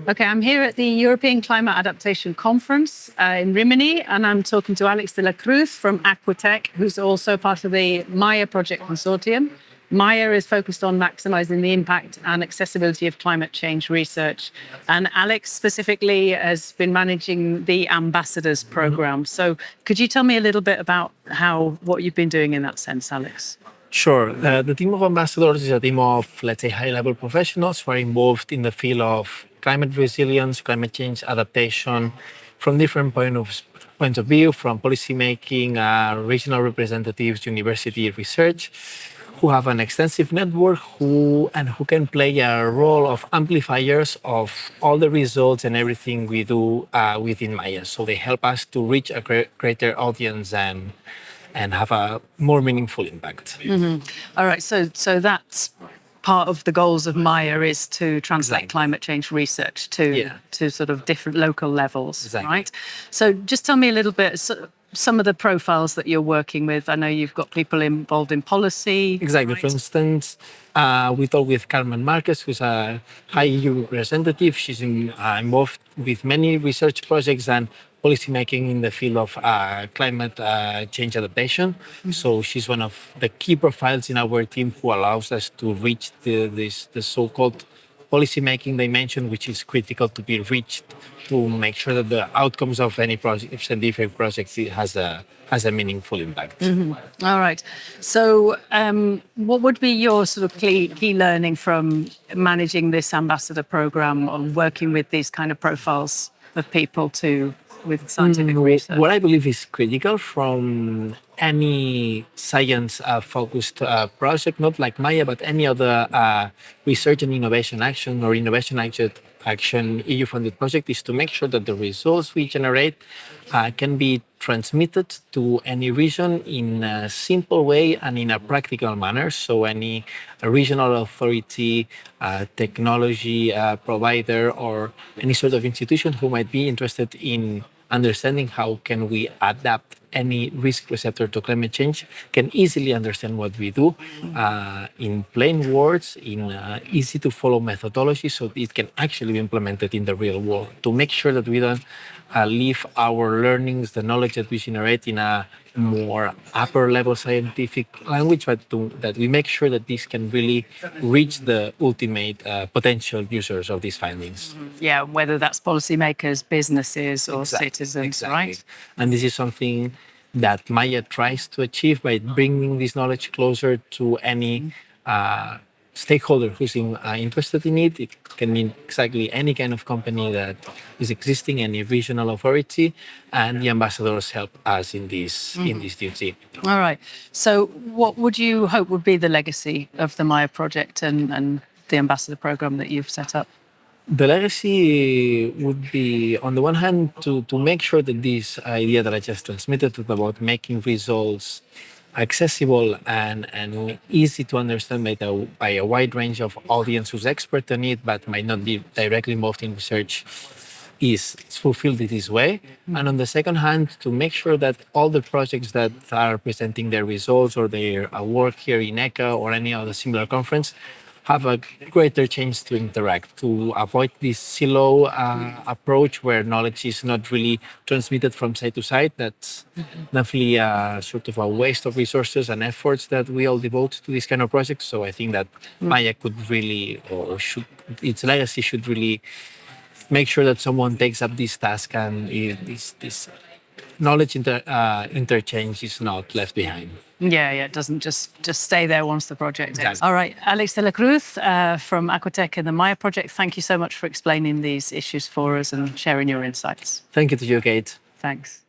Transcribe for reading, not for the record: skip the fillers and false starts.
Okay, I'm here at the European Climate Adaptation Conference in Rimini, and I'm talking to Alex de la Cruz from Aquatech, who's also part of the MAIA project consortium. MAIA is focused on maximizing the impact and accessibility of climate change research. And Alex specifically has been managing the Ambassadors program. So could you tell me a little bit about what you've been doing in that sense, Alex? Sure. The team of ambassadors is a team of, let's say, high-level professionals who are involved in the field of climate resilience, climate change adaptation, from different points of view, from policymaking, regional representatives, university research, who have an extensive network who can play a role of amplifiers of all the results and everything we do within MAIA. So they help us to reach a greater audience and have a more meaningful impact. Mm-hmm. All right, so that's part of the goals of MAIA is to translate climate change research to sort of different local levels, right? So just tell me a little bit, some of the profiles that you're working with. I know you've got people involved in policy. Exactly. Right? For instance, we talked with Carmen Marquez, who's a high EU representative. She's involved with many research projects and policymaking in the field of climate change adaptation. Mm-hmm. So she's one of the key profiles in our team who allows us to reach the so-called policymaking dimension, which is critical to be reached to make sure that the outcomes of any scientific project has a meaningful impact. Mm-hmm. All right. So what would be your sort of key learning from managing this ambassador program on working with these kind of profiles of people with scientific research? What I believe is critical from any science-focused project, not like MAIA, but any other research and innovation action or innovation action EU-funded project, is to make sure that the results we generate can be transmitted to any region in a simple way and in a practical manner. So any regional authority, technology provider, or any sort of institution who might be interested in understanding how can we adapt any risk receptor to climate change can easily understand what we do in plain words, in easy to follow methodology, so it can actually be implemented in the real world, to make sure that we don't leave our learnings, the knowledge that we generate, in a more upper level scientific language, but that we make sure that this can really reach the ultimate potential users of these findings. Yeah, whether that's policymakers, businesses, or citizens, right? And this is something that MAIA tries to achieve by bringing this knowledge closer to any stakeholder who's interested in it. It can mean exactly any kind of company that is existing, any regional authority, and the ambassadors help us in this duty. All right. So what would you hope would be the legacy of the MAIA project and the ambassador program that you've set up? The legacy would be, on the one hand, to make sure that this idea that I just transmitted about making results accessible and easy to understand by a wide range of audience who's expert in it but might not be directly involved in research is fulfilled in this way. And on the second hand, to make sure that all the projects that are presenting their results or their work here in ECCA or any other similar conference have a greater chance to interact, to avoid this silo approach where knowledge is not really transmitted from side to side. That's definitely sort of a waste of resources and efforts that we all devote to this kind of projects. So I think that MAIA could really, or its legacy should really make sure that someone takes up this task and this knowledge interchange is not left behind. Yeah, it doesn't just stay there once the project ends. Exactly. All right, Alex de la Cruz from Aquatech and the MAIA project, thank you so much for explaining these issues for us and sharing your insights. Thank you to you, Kate. Thanks.